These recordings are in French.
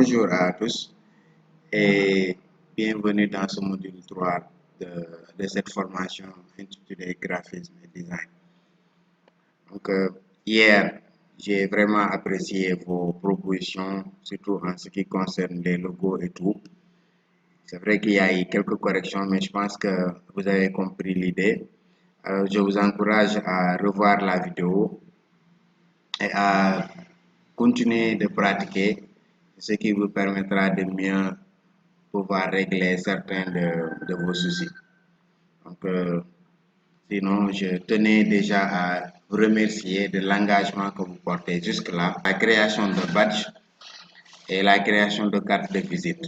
bonjour à tous et bienvenue dans ce module 3 de cette formation intitulée Graphisme et Design. Donc, hier, j'ai vraiment apprécié vos propositions, surtout en ce qui concerne les logos et tout. C'est vrai qu'il y a eu quelques corrections, mais je pense que vous avez compris l'idée. Je vous encourage à revoir la vidéo et à continuer de pratiquer, ce qui vous permettra de mieux pouvoir régler certains de vos soucis. Donc, sinon, je tenais déjà à vous remercier de l'engagement que vous portez jusque-là, la création de badges et la création de cartes de visite.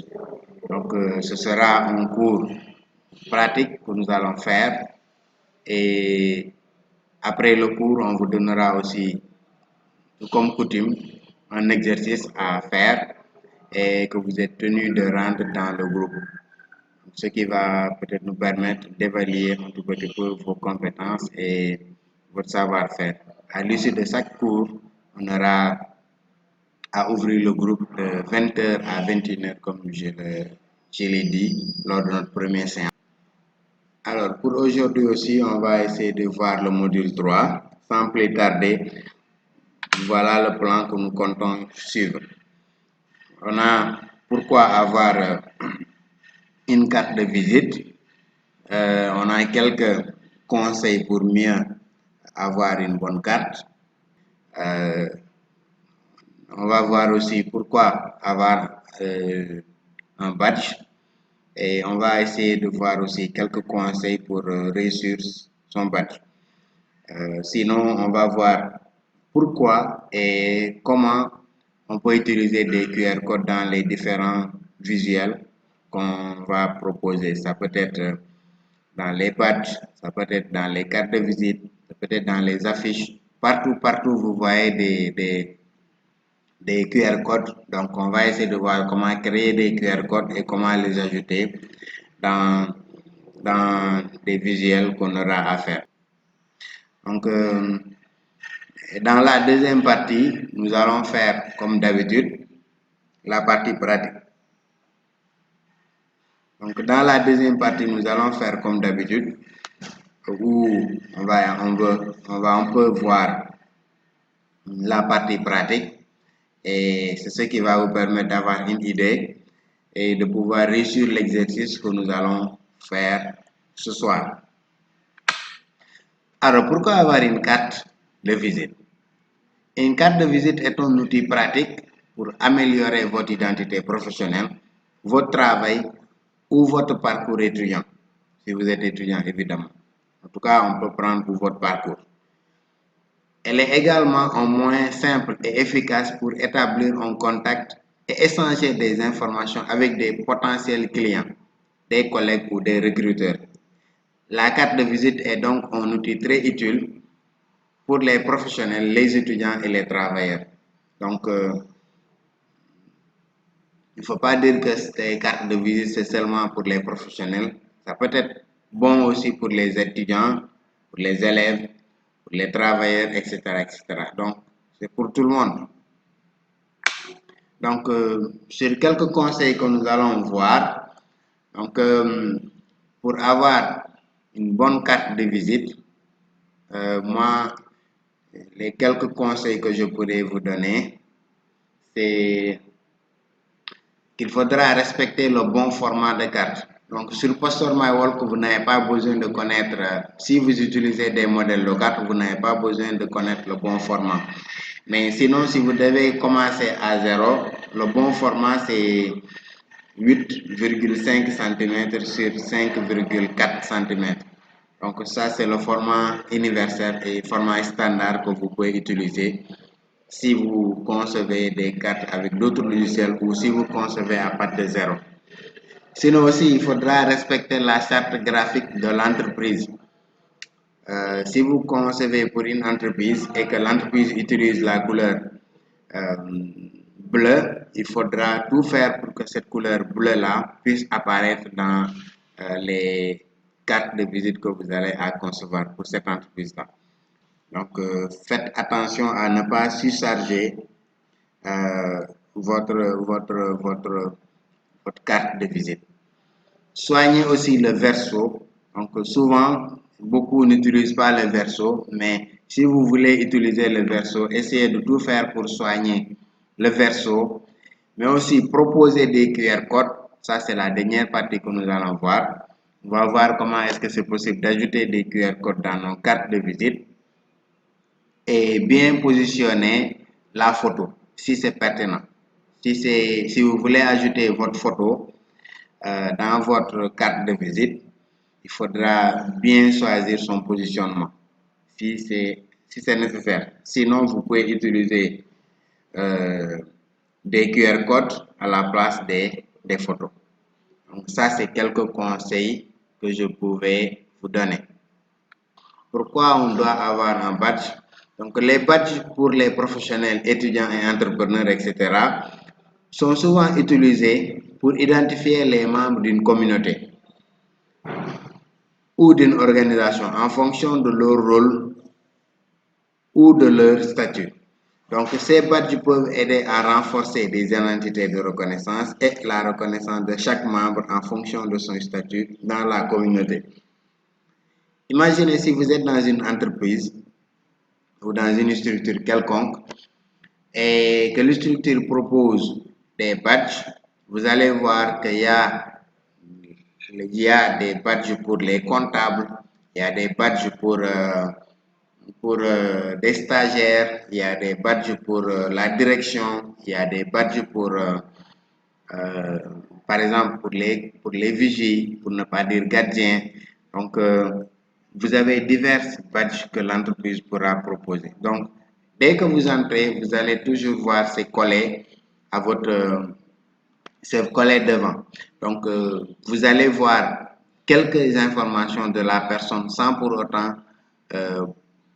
Donc, ce sera un cours pratique que nous allons faire et après le cours, on vous donnera aussi, comme coutume, un exercice à faire et que vous êtes tenu de rendre dans le groupe. Ce qui va peut-être nous permettre d'évaluer un tout petit peu vos compétences et votre savoir-faire. À l'issue de chaque cours, on aura à ouvrir le groupe de 20h à 21h, comme je l'ai dit lors de notre première séance. Alors, pour aujourd'hui aussi, on va essayer de voir le module 3. Sans plus tarder, voilà le plan que nous comptons suivre. On a pourquoi avoir une carte de visite. On a quelques conseils pour mieux avoir une bonne carte. On va voir aussi pourquoi avoir un badge. Et on va essayer de voir aussi quelques conseils pour réussir son badge. Sinon, on va voir pourquoi et comment on peut utiliser des QR codes dans les différents visuels qu'on va proposer. Ça peut être dans les badges, ça peut être dans les cartes de visite, ça peut être dans les affiches. Partout, vous voyez des QR codes. Donc, on va essayer de voir comment créer des QR codes et comment les ajouter dans des visuels qu'on aura à faire. Donc, dans la deuxième partie, nous allons faire, comme d'habitude, la partie pratique. Donc, dans la deuxième partie, nous allons faire comme d'habitude, où on peut voir la partie pratique. Et c'est ce qui va vous permettre d'avoir une idée et de pouvoir réussir l'exercice que nous allons faire ce soir. Alors, pourquoi avoir une carte de visite? Une carte de visite est un outil pratique pour améliorer votre identité professionnelle, votre travail ou votre parcours étudiant. Si vous êtes étudiant, évidemment. En tout cas, on peut prendre pour votre parcours. Elle est également un moyen simple et efficace pour établir un contact et échanger des informations avec des potentiels clients, des collègues ou des recruteurs. La carte de visite est donc un outil très utile pour les professionnels, les étudiants et les travailleurs. Donc, il ne faut pas dire que ces cartes de visite, c'est seulement pour les professionnels. Ça peut être bon aussi pour les étudiants, pour les élèves, pour les travailleurs, etc. etc. Donc, c'est pour tout le monde. Donc, sur quelques conseils que nous allons voir, donc, pour avoir une bonne carte de visite, moi, les quelques conseils que je pourrais vous donner, c'est qu'il faudra respecter le bon format de carte. Donc, sur Poster My Walk, vous n'avez pas besoin de connaître, si vous utilisez des modèles de carte, vous n'avez pas besoin de connaître le bon format. Mais sinon, si vous devez commencer à zéro, le bon format, c'est 8,5 cm sur 5,4 cm. Donc, ça, c'est le format universel et format standard que vous pouvez utiliser si vous concevez des cartes avec d'autres logiciels ou si vous concevez à partir de zéro. Sinon aussi, il faudra respecter la charte graphique de l'entreprise. Si vous concevez pour une entreprise et que l'entreprise utilise la couleur bleue, il faudra tout faire pour que cette couleur bleue-là puisse apparaître dans les cartes de visite que vous allez à concevoir pour cette entreprise-là. Donc, faites attention à ne pas surcharger votre carte de visite. Soignez aussi le verso. Donc souvent, beaucoup n'utilisent pas le verso, mais si vous voulez utiliser le verso, essayez de tout faire pour soigner le verso, mais aussi proposer des QR codes. Ça, c'est la dernière partie que nous allons voir. On va voir comment est-ce que c'est possible d'ajouter des QR codes dans nos cartes de visite et bien positionner la photo si c'est pertinent. Si vous voulez ajouter votre photo dans votre carte de visite, il faudra bien choisir son positionnement si c'est nécessaire. Sinon, vous pouvez utiliser des QR codes à la place des photos. Donc ça, c'est quelques conseils que je pouvais vous donner. Pourquoi on doit avoir un badge? Donc les badges pour les professionnels, étudiants et entrepreneurs, etc., sont souvent utilisés pour identifier les membres d'une communauté ou d'une organisation en fonction de leur rôle ou de leur statut. Donc, ces badges peuvent aider à renforcer des identités de reconnaissance et la reconnaissance de chaque membre en fonction de son statut dans la communauté. Imaginez si vous êtes dans une entreprise ou dans une structure quelconque et que la structure propose des badges, vous allez voir qu'il y a des badges pour les comptables, il y a des badges pour des stagiaires, il y a des badges pour la direction, il y a des badges pour, par exemple, pour les vigies, pour ne pas dire gardiens. Donc, vous avez divers badges que l'entreprise pourra proposer. Donc, dès que vous entrez, vous allez toujours voir ces collés à votre c'est collé devant. Donc, vous allez voir quelques informations de la personne sans pour autant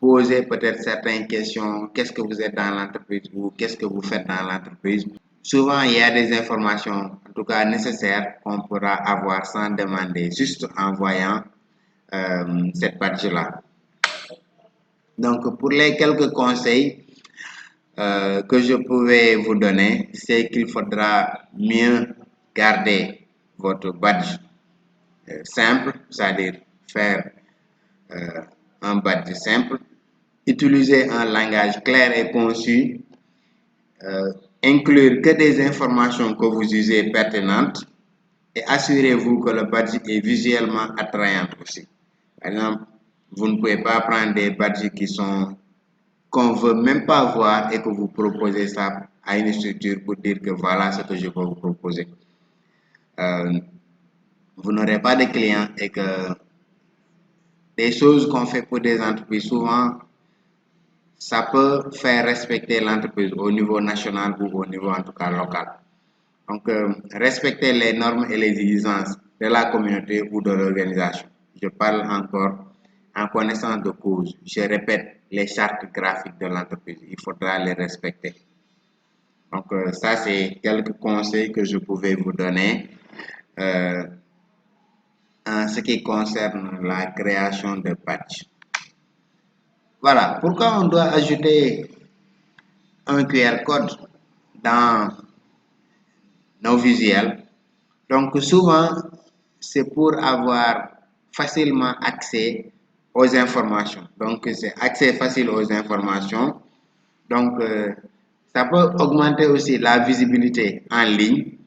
poser peut-être certaines questions. Qu'est-ce que vous êtes dans l'entreprise ou qu'est-ce que vous faites dans l'entreprise? Souvent, il y a des informations, en tout cas nécessaires, qu'on pourra avoir sans demander, juste en voyant cette badge-là. Donc, pour les quelques conseils que je pouvais vous donner, c'est qu'il faudra mieux garder votre badge simple, c'est-à-dire faire un badge simple, utiliser un langage clair et concis, inclure que des informations que vous jugez pertinentes et assurez-vous que le badge est visuellement attrayant aussi. Par exemple, vous ne pouvez pas prendre des badges qu'on ne veut même pas voir et que vous proposez ça à une structure pour dire que voilà ce que je peux vous proposer. Vous n'aurez pas de clients et que des choses qu'on fait pour des entreprises, souvent, ça peut faire respecter l'entreprise au niveau national ou au niveau en tout cas local. Donc, respecter les normes et les exigences de la communauté ou de l'organisation. Je parle encore en connaissance de cause. Je répète, les chartes graphiques de l'entreprise, il faudra les respecter. Donc, ça, c'est quelques conseils que je pouvais vous donner en ce qui concerne la création de badges. Voilà, pourquoi on doit ajouter un QR code dans nos visuels? Donc, souvent, c'est pour avoir facilement accès aux informations. Donc, c'est accès facile aux informations. Donc, ça peut augmenter aussi la visibilité en ligne.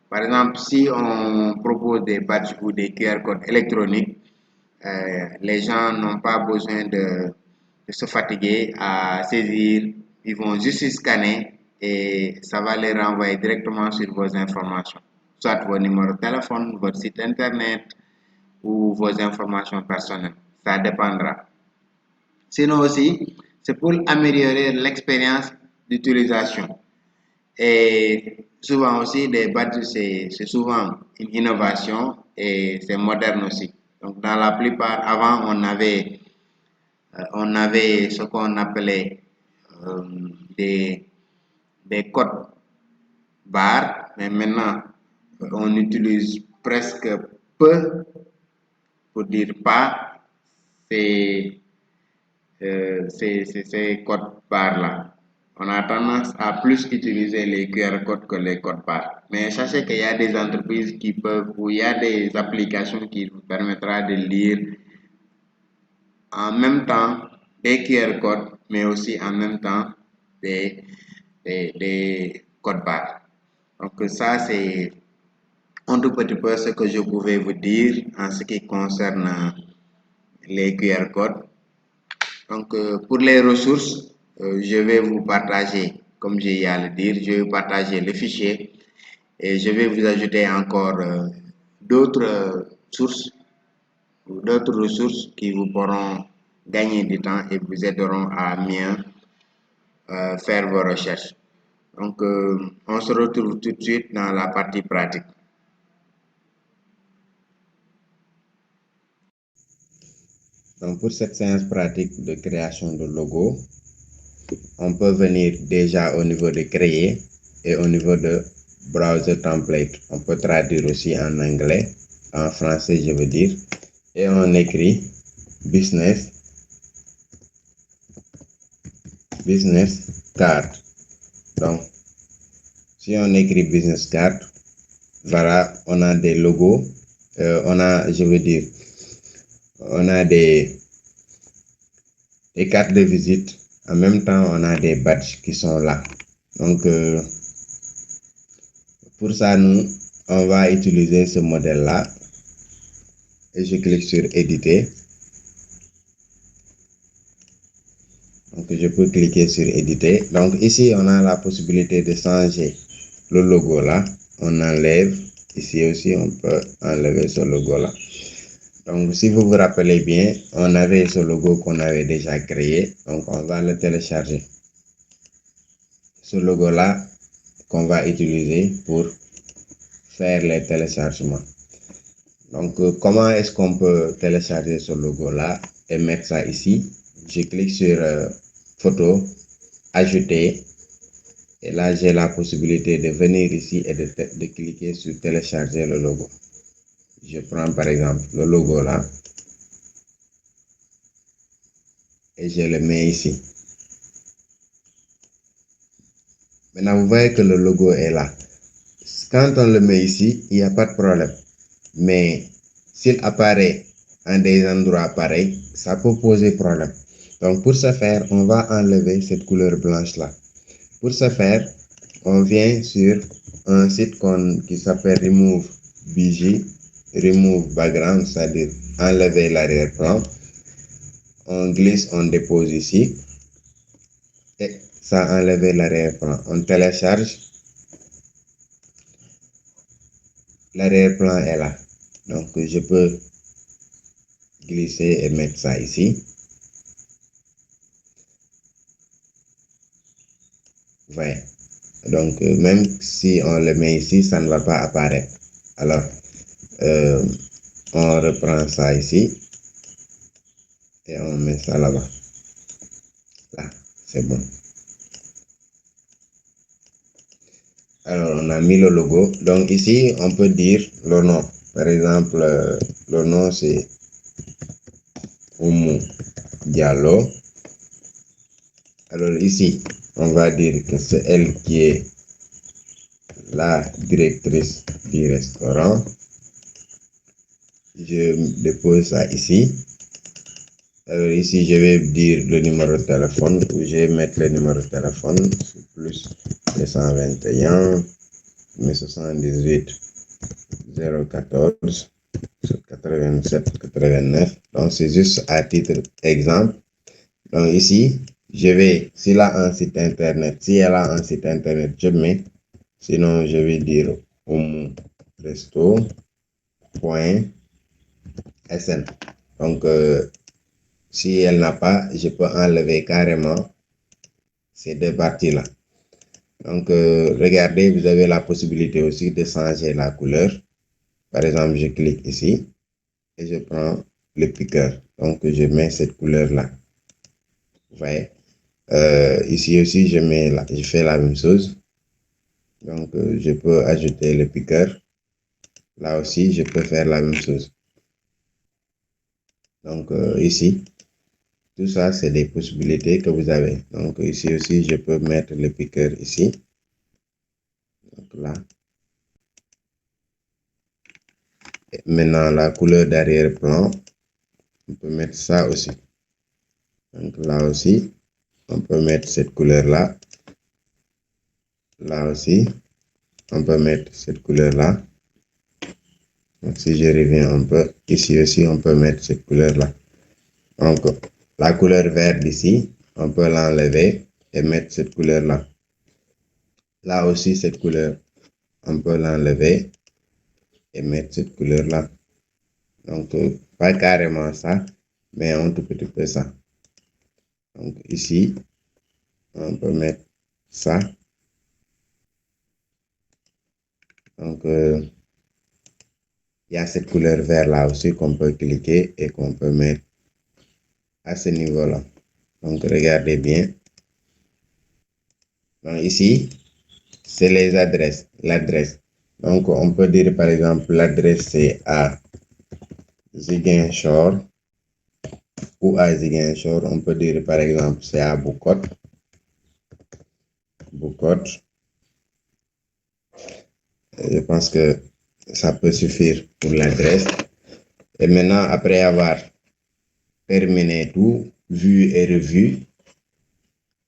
Par exemple, si on propose des badges ou des QR codes électroniques, les gens n'ont pas besoin de se fatiguer à saisir. Ils vont juste scanner et ça va les renvoyer directement sur vos informations. Soit vos numéros de téléphone, votre site internet ou vos informations personnelles. Ça dépendra. Sinon aussi, c'est pour améliorer l'expérience d'utilisation. Et souvent aussi, des badges, c'est souvent une innovation et c'est moderne aussi. Donc, dans la plupart, avant, on avait ce qu'on appelait des codes barres, mais maintenant, on utilise presque peu, pour dire pas, ces codes barres-là. on a tendance à plus utiliser les QR codes que les codes barres. Mais sachez qu'il y a des entreprises qui peuvent, ou il y a des applications qui vous permettra de lire en même temps des QR codes, mais aussi en même temps des, des codes barres. Donc ça, c'est un tout petit peu ce que je pouvais vous dire en ce qui concerne les QR codes. Donc pour les ressources, je vais vous partager, comme j'ai eu à le dire, je vais vous partager le fichier et je vais vous ajouter encore d'autres sources ou d'autres ressources qui vous pourront gagner du temps et vous aideront à mieux faire vos recherches. Donc, on se retrouve tout de suite dans la partie pratique. Donc, pour cette séance pratique de création de logo, on peut venir déjà au niveau de créer et au niveau de browser template. On peut traduire aussi en anglais, en français, je veux dire, et on écrit business card. Donc, si on écrit business card, voilà, on a des logos, on a des cartes de visite. En même temps, on a des badges qui sont là. Donc, pour ça, on va utiliser ce modèle-là. Et je clique sur éditer. Donc, je peux cliquer sur éditer. Donc, ici, on a la possibilité de changer le logo là. On enlève. Ici aussi, on peut enlever ce logo là. Donc, si vous vous rappelez bien, on avait ce logo qu'on avait déjà créé. Donc, on va le télécharger. Ce logo là qu'on va utiliser pour faire les téléchargements. Donc, comment est-ce qu'on peut télécharger ce logo là et mettre ça ici? Je clique sur photo, ajouter. Et là, j'ai la possibilité de venir ici et de cliquer sur télécharger le logo. Je prends par exemple le logo là. Et je le mets ici. Maintenant, vous voyez que le logo est là. Quand on le met ici, il n'y a pas de problème. Mais s'il apparaît en des endroits pareils, ça peut poser problème. Donc, pour ce faire, on va enlever cette couleur blanche là. Pour ce faire, on vient sur un site qui s'appelle Remove BG, Remove Background, c'est-à-dire enlever l'arrière-plan. On glisse, on dépose ici. Et ça a enlevé l'arrière-plan. On télécharge. L'arrière-plan est là. Donc, je peux glisser et mettre ça ici. Ouais. Donc, même si on le met ici, ça ne va pas apparaître. Alors, on reprend ça ici et on met ça là-bas. Là, c'est bon. Alors, on a mis le logo. Donc, ici, on peut dire le nom. Par exemple, le nom, c'est Oumou Diallo. Alors, ici, on va dire que c'est elle qui est la directrice du restaurant. Je dépose ça ici. Alors ici, je vais dire le numéro de téléphone. Je vais mettre le numéro de téléphone. Plus 221 78 014 87 89. Donc c'est juste à titre exemple. Donc ici, je vais, s'il a un site internet, si elle a un site internet, je mets. Sinon, je vais dire resto.sn. Donc, si elle n'a pas, je peux enlever carrément ces deux parties-là. Donc, regardez, vous avez la possibilité aussi de changer la couleur. Par exemple, je clique ici et je prends le piqueur. Donc, je mets cette couleur-là. Vous voyez? Ici aussi, je fais la même chose. Donc, je peux ajouter le piqueur. Là aussi, je peux faire la même chose. Donc, ici, tout ça, c'est des possibilités que vous avez. Donc, ici aussi, je peux mettre le piqueur ici. Donc là. Et maintenant, la couleur d'arrière-plan, on peut mettre ça aussi. Donc là aussi, on peut mettre cette couleur-là. Là aussi, on peut mettre cette couleur-là. Donc, si je reviens un peu, ici aussi, on peut mettre cette couleur-là. Donc, la couleur vert d'ici, on peut l'enlever et mettre cette couleur-là. Là aussi, cette couleur, on peut l'enlever et mettre cette couleur-là. Donc, pas carrément ça, mais un tout petit peu ça. Donc, ici, on peut mettre ça. Donc, il y a cette couleur vert là aussi qu'on peut cliquer et qu'on peut mettre à ce niveau-là. Donc, regardez bien. Donc, ici, c'est les adresses, l'adresse. Donc, on peut dire par exemple, l'adresse c'est à Ziguinchor ou à Ziguinchor. On peut dire par exemple, c'est à Bukot. Bukot. Je pense que ça peut suffire pour l'adresse. Et maintenant, après avoir terminé tout, vu et revu,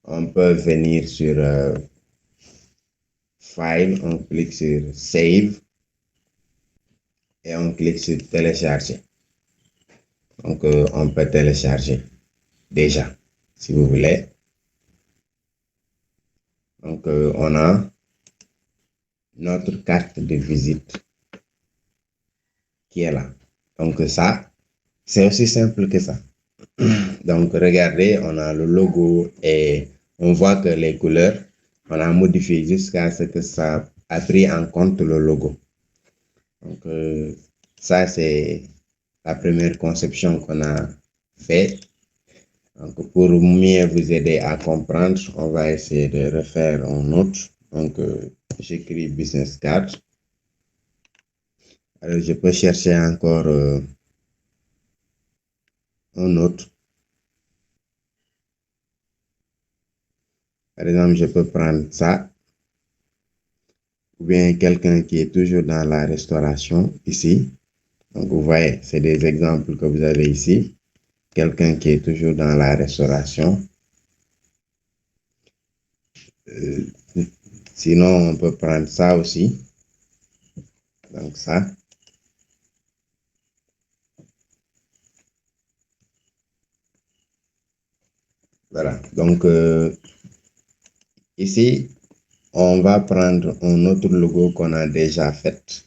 on peut venir sur File, on clique sur Save et on clique sur Télécharger. Donc, on peut télécharger déjà, si vous voulez. Donc, on a notre carte de visite qui est là. Donc, ça, c'est aussi simple que ça. Donc, regardez, on a le logo et on voit que les couleurs, on a modifié jusqu'à ce que ça a pris en compte le logo. Donc, ça, c'est la première conception qu'on a fait. Donc, pour mieux vous aider à comprendre, on va essayer de refaire un autre. Donc, j'écris business card. Alors, je peux chercher encore un autre. Par exemple, je peux prendre ça. Ou bien quelqu'un qui est toujours dans la restauration ici. Donc, vous voyez, c'est des exemples que vous avez ici. Quelqu'un qui est toujours dans la restauration. Sinon, on peut prendre ça aussi. Donc, ça. Voilà. Donc, ici, on va prendre un autre logo qu'on a déjà fait.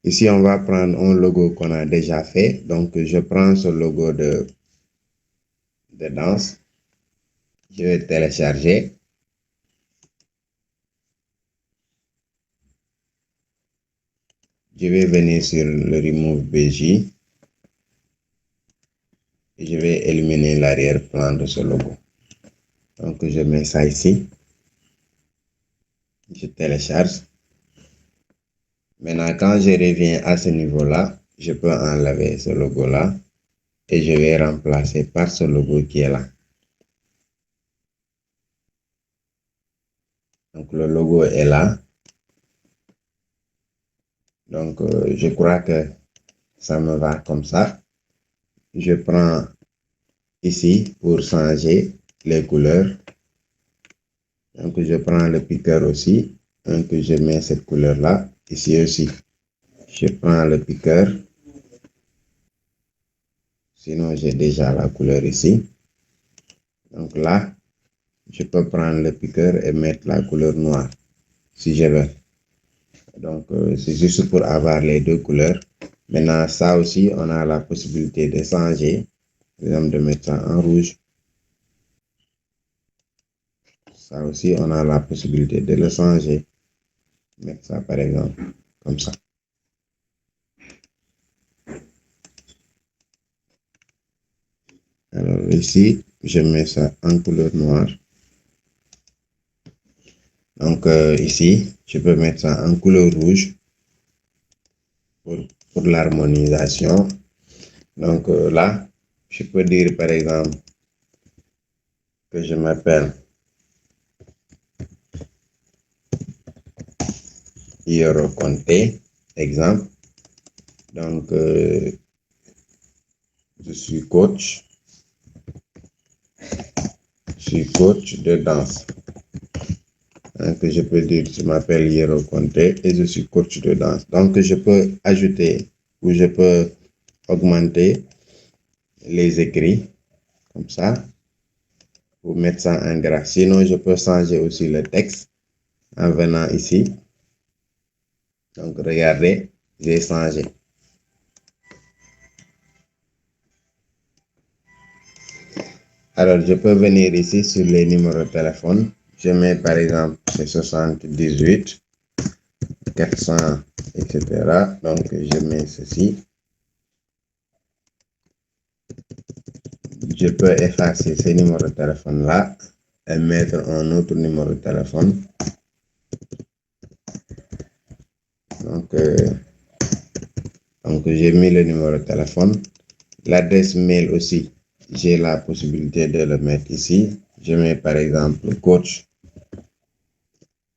Ici, on va prendre un logo qu'on a déjà fait. Donc, je prends ce logo de danse. Je vais télécharger. Je vais venir sur le Remove BJ. Et je vais éliminer l'arrière-plan de ce logo. Donc, je mets ça ici. Je télécharge. Maintenant, quand je reviens à ce niveau-là, je peux enlever ce logo-là et je vais remplacer par ce logo qui est là. Donc, le logo est là. Donc, je crois que ça me va comme ça. Je prends ici pour changer les couleurs. Donc, je prends le piqueur aussi. Donc, je mets cette couleur-là. Ici aussi, je prends le piqueur. Sinon, j'ai déjà la couleur ici. Donc là, je peux prendre le piqueur et mettre la couleur noire si je veux. Donc, c'est juste pour avoir les deux couleurs. Maintenant, ça aussi, on a la possibilité de changer. Par exemple, de mettre ça en rouge. Ça aussi, on a la possibilité de le changer. Mettre ça, par exemple, comme ça. Alors ici, je mets ça en couleur noire. Donc ici, je peux mettre ça en couleur rouge pour pour l'harmonisation. Donc là, je peux dire par exemple que je m'appelle Yoro Conté, exemple. Donc, je suis coach de danse. Donc, je peux dire, je m'appelle Yoro Conté et je suis coach de danse. Donc, je peux ajouter ou je peux augmenter les écrits comme ça pour mettre ça en gras. Sinon, je peux changer aussi le texte en venant ici. Donc, regardez, j'ai changé. Alors, je peux venir ici sur les numéros de téléphone. Je mets par exemple 78 400, etc. Donc, je mets ceci. Je peux effacer ce numéro de téléphone-là et mettre un autre numéro de téléphone. Donc j'ai mis le numéro de téléphone. L'adresse mail aussi, j'ai la possibilité de le mettre ici. Je mets par exemple coach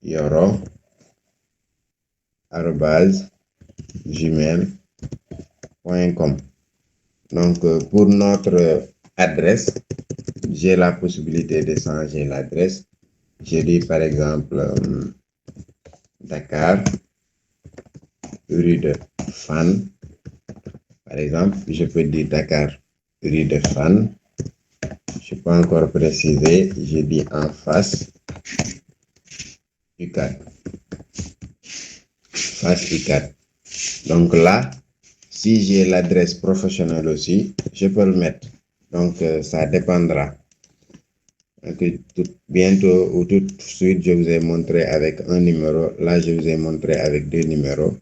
Yoro @gmail.com. Donc pour notre adresse, j'ai la possibilité de changer l'adresse. Je dis par exemple Dakar, rue de Fan. Par exemple, je peux dire Dakar, rue de Fan. Je peux encore préciser, je dis en face UCAD. Face UCAD. Donc là, si j'ai l'adresse professionnelle aussi, je peux le mettre. Donc ça dépendra. Donc, bientôt ou tout de suite, je vous ai montré avec un numéro. Là, je vous ai montré avec 2 numéros.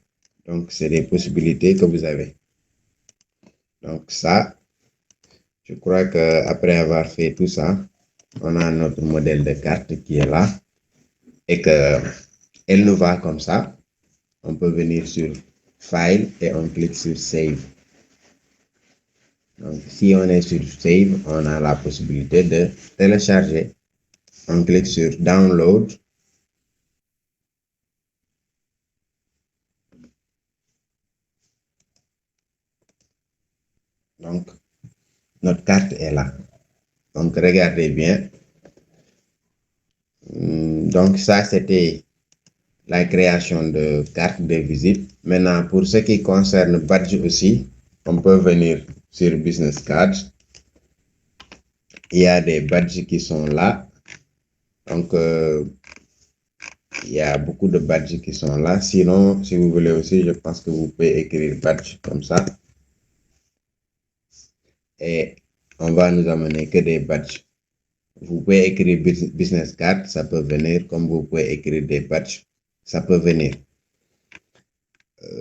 Donc, c'est des possibilités que vous avez. Donc ça, je crois qu'après avoir fait tout ça, on a notre modèle de carte qui est là et qu'elle nous va comme ça. On peut venir sur File et on clique sur Save. Donc si on est sur Save, on a la possibilité de télécharger. On clique sur Download. Donc, notre carte est là. Donc, regardez bien. Donc, ça, c'était la création de carte de visite. Maintenant, pour ce qui concerne badge aussi, on peut venir sur Business Cards. Il y a des badges qui sont là. Donc, il y a beaucoup de badges qui sont là. Sinon, si vous voulez aussi, je pense que vous pouvez écrire badge comme ça. Et on va nous amener que des badges. Vous pouvez écrire business card, ça peut venir, comme vous pouvez écrire des badges, ça peut venir.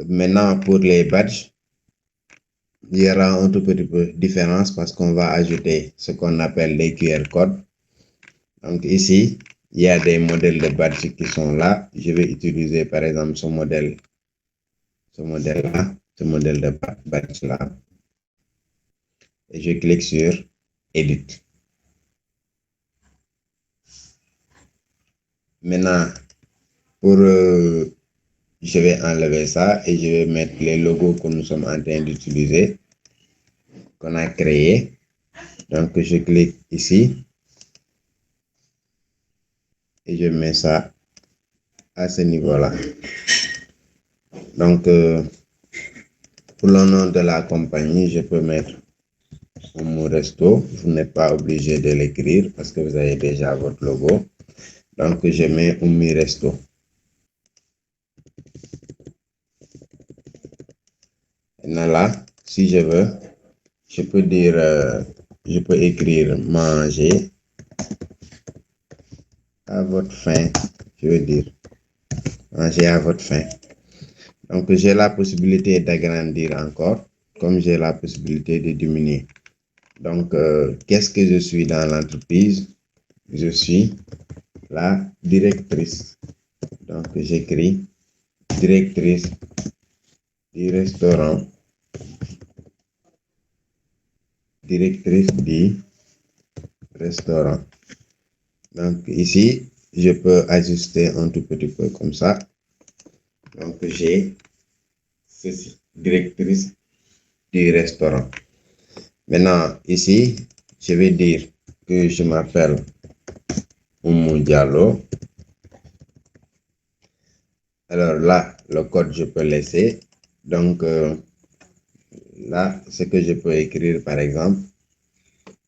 Maintenant, pour les badges, il y aura un tout petit peu de différence parce qu'on va ajouter ce qu'on appelle les QR codes. Donc ici, il y a des modèles de badges qui sont là. Je vais utiliser par exemple ce modèle-là, ce modèle de badge-là. Et je clique sur Edit. Maintenant, je vais enlever ça et je vais mettre les logos que nous sommes en train d'utiliser, qu'on a créé. Donc, je clique ici et je mets ça à ce niveau-là. Donc, pour le nom de la compagnie, je peux mettre Oumou Resto. Vous n'êtes pas obligé de l'écrire parce que vous avez déjà votre logo. Donc, je mets Oumou Resto. Maintenant là, si je veux, je peux dire, je peux écrire manger à votre faim, je veux dire manger à votre faim. Donc j'ai la possibilité d'agrandir encore, comme j'ai la possibilité de diminuer. Donc qu'est-ce que je suis dans l'entreprise? Je suis la directrice. Donc j'écris directrice du restaurant, directrice du restaurant. Donc ici, je peux ajuster un tout petit peu comme ça. Donc j'ai ceci, directrice du restaurant. Maintenant, ici, je vais dire que je m'appelle Oumou Diallo. Alors là, le code, je peux laisser. Donc là, ce que je peux écrire, par exemple,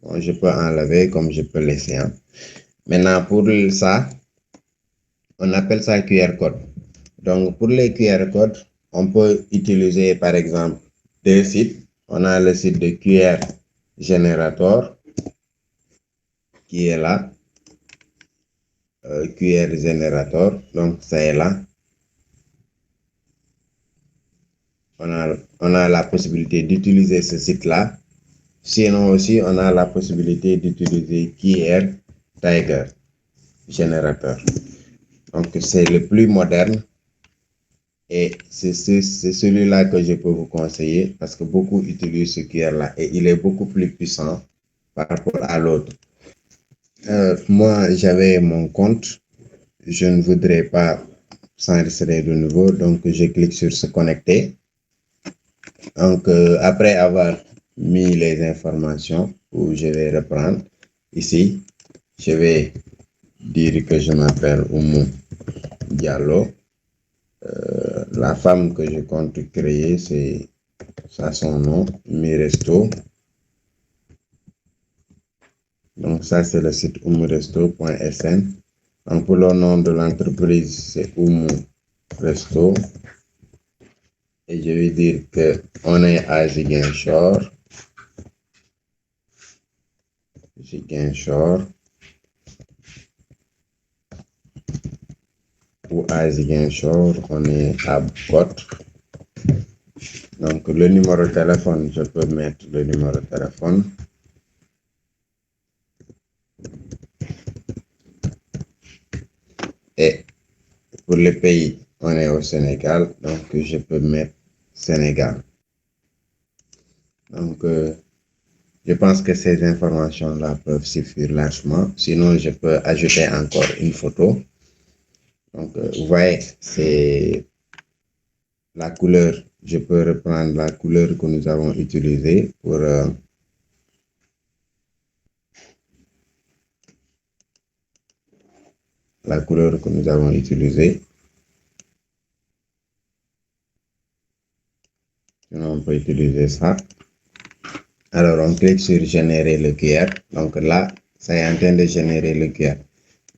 bon, je peux enlever comme je peux laisser. Hein. Maintenant, pour ça, on appelle ça QR code. Donc, pour les QR codes, on peut utiliser, par exemple, deux sites. On a le site de QR Generator qui est là. QR Generator, donc ça est là. On a la possibilité d'utiliser ce site-là. Sinon aussi, on a la possibilité d'utiliser QR Tiger Generator. Donc, c'est le plus moderne et c'est celui-là que je peux vous conseiller parce que beaucoup utilisent ce QR-là et il est beaucoup plus puissant par rapport à l'autre. Moi, j'avais mon compte. Je ne voudrais pas s'enregistrer de nouveau, donc je clique sur se connecter. Donc, après avoir mis les informations, où je vais reprendre ici, je vais dire que je m'appelle Oumou Diallo. La femme que je compte créer, c'est ça son nom, Miresto. Donc, ça, c'est le site oumuresto.sn. Donc, pour le nom de l'entreprise, c'est Oumou Resto. Et je vais dire qu'on est à Ziguinchor. Ou à Ziguinchor, on est à Bot. Donc, le numéro de téléphone, je peux mettre le numéro de téléphone. Et pour le pays, on est au Sénégal, donc je peux mettre Sénégal. Donc, je pense que ces informations-là peuvent suffire largement. Sinon, je peux ajouter encore une photo. Donc, vous voyez, c'est la couleur. Je peux reprendre la couleur que nous avons utilisée pour la couleur que nous avons utilisée. Sinon, on peut utiliser ça. Alors, on clique sur générer le QR. Donc là, ça est en train de générer le QR.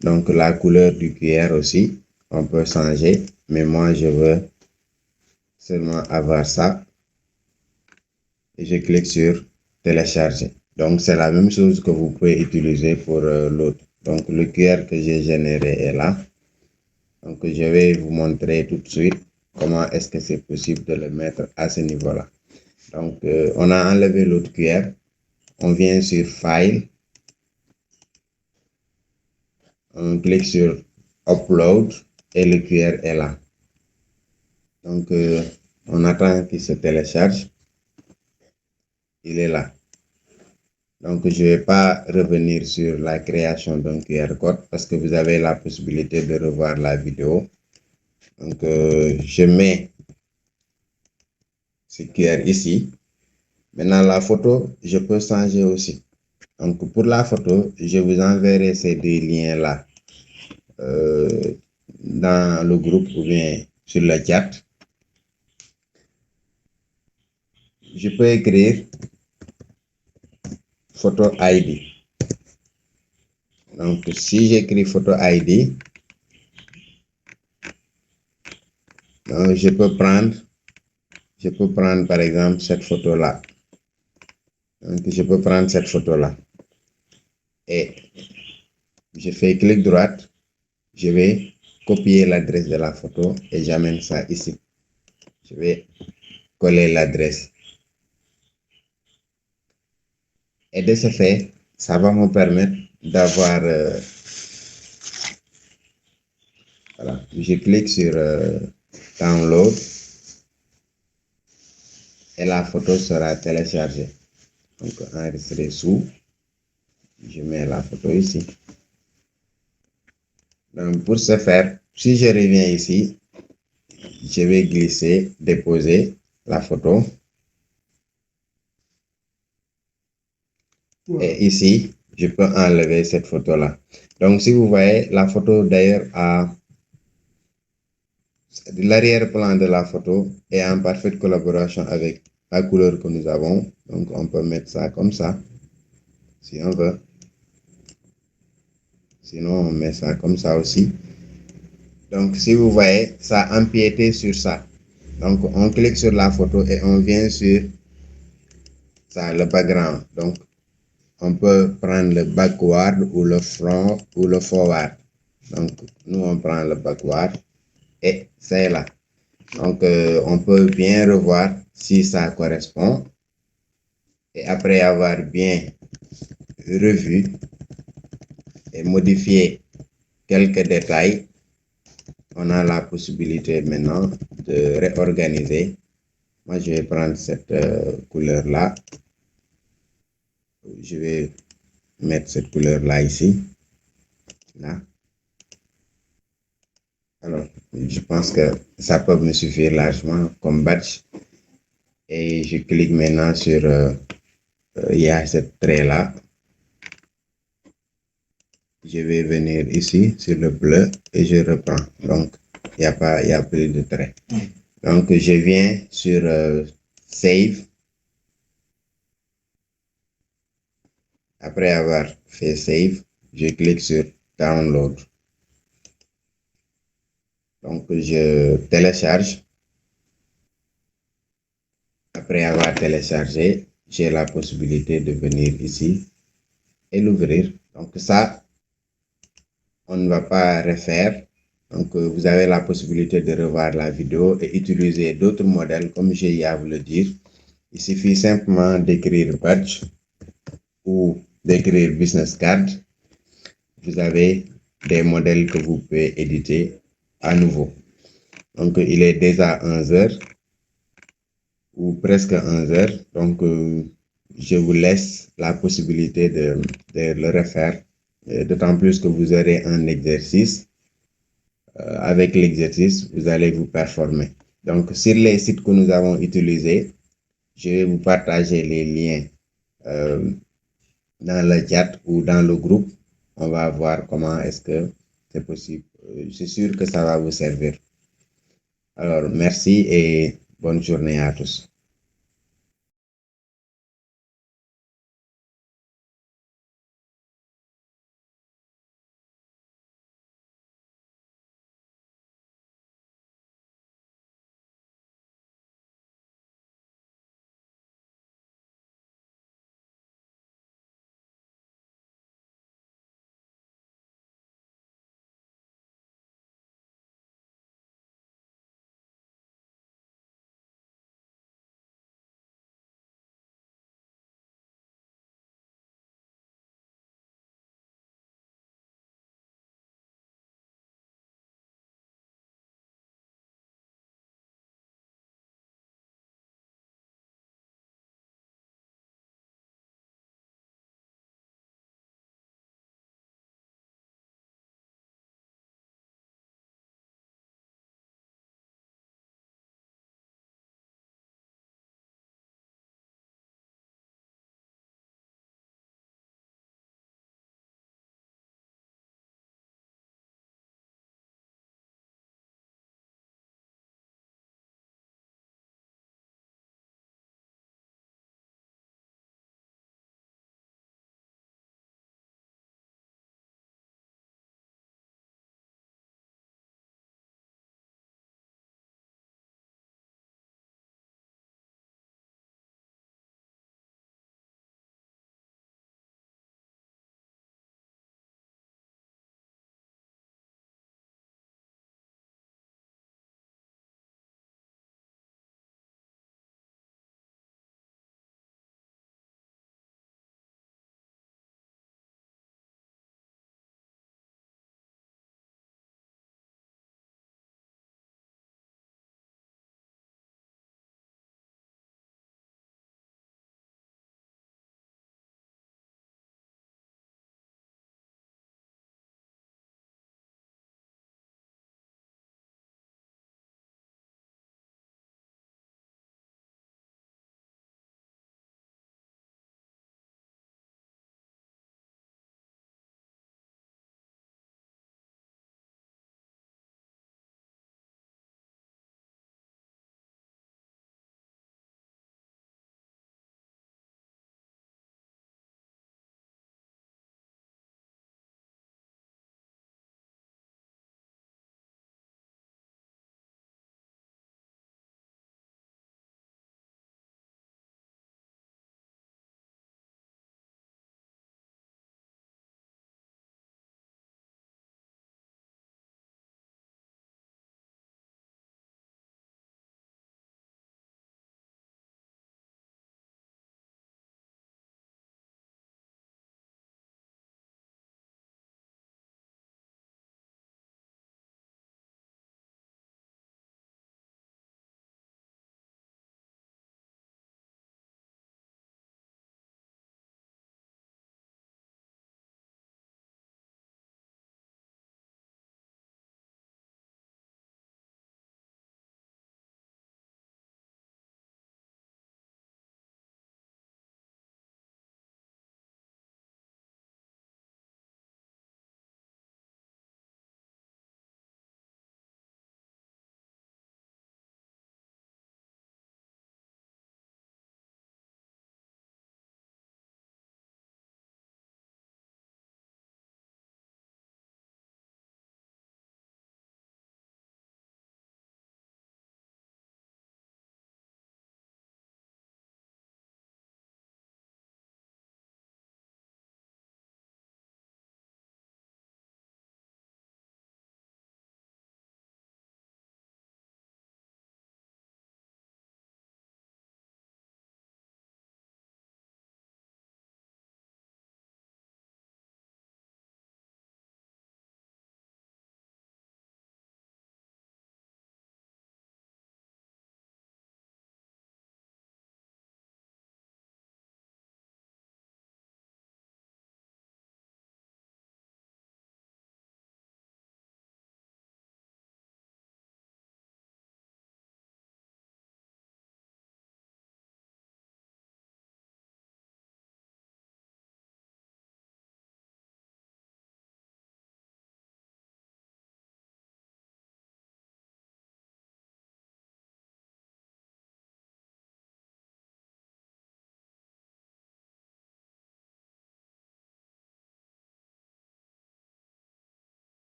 Donc, la couleur du QR aussi, on peut changer. Mais moi, je veux seulement avoir ça. Et je clique sur télécharger. Donc, c'est la même chose que vous pouvez utiliser pour l'autre. Donc, le QR que j'ai généré est là. Donc, je vais vous montrer tout de suite comment est-ce que c'est possible de le mettre à ce niveau-là. Donc, on a enlevé l'autre QR. On vient sur File. On clique sur Upload et le QR est là. Donc, on attend qu'il se télécharge. Il est là. Donc, je ne vais pas revenir sur la création d'un QR code parce que vous avez la possibilité de revoir la vidéo. Donc, je mets ce QR ici. Maintenant, la photo, je peux changer aussi. Donc, pour la photo, je vous enverrai ces deux liens-là dans le groupe ou bien sur le chat. Je peux écrire photo ID. Donc, si j'écris photo ID, donc je peux prendre par exemple cette photo-là. Donc, je peux prendre cette photo-là. Et je fais clic droite, je vais copier l'adresse de la photo et j'amène ça ici. Je vais coller l'adresse. Et de ce fait, ça va me permettre d'avoir... voilà, je clique sur Download. et la photo sera téléchargée. Donc, enregistrer sous, je mets la photo ici. Donc, pour ce faire, si je reviens ici, je vais glisser, déposer la photo. Et ici, je peux enlever cette photo-là. Donc, si vous voyez, la photo d'ailleurs l'arrière-plan de la photo est en parfaite collaboration avec la couleur que nous avons. Donc, on peut mettre ça comme ça, si on veut. Sinon, on met ça comme ça aussi. Donc, si vous voyez, ça a empiété sur ça. Donc, on clique sur la photo et on vient sur ça, le background. Donc, on peut prendre le backward ou le front ou le forward. Donc, nous, on prend le backward et c'est là. Donc, on peut bien revoir si ça correspond. Et après avoir bien revu et modifié quelques détails, on a la possibilité maintenant de réorganiser. Moi, je vais prendre cette couleur-là. Je vais mettre cette couleur-là ici. Là. Alors, je pense que ça peut me suffire largement comme badge. Et je clique maintenant sur, il y a cette trait-là. Je vais venir ici sur le bleu et je reprends. Donc, il n'y a plus de trait. Donc, je viens sur Save. Après avoir fait Save, je clique sur Download. Donc, je télécharge. Après avoir téléchargé, j'ai la possibilité de venir ici et l'ouvrir. Donc, ça, on ne va pas refaire. Donc, vous avez la possibilité de revoir la vidéo et utiliser d'autres modèles, comme j'ai eu à vous le dire. Il suffit simplement d'écrire badge ou d'écrire business card. Vous avez des modèles que vous pouvez éditer à nouveau. Donc, il est déjà 11h ou presque 11h. Donc, je vous laisse la possibilité de le refaire. D'autant plus que vous aurez un exercice. Avec l'exercice, vous allez vous performer. Donc, sur les sites que nous avons utilisés, je vais vous partager les liens dans le chat ou dans le groupe. On va voir comment est-ce que c'est possible. Je suis sûr que ça va vous servir. Alors, merci et bonne journée à tous.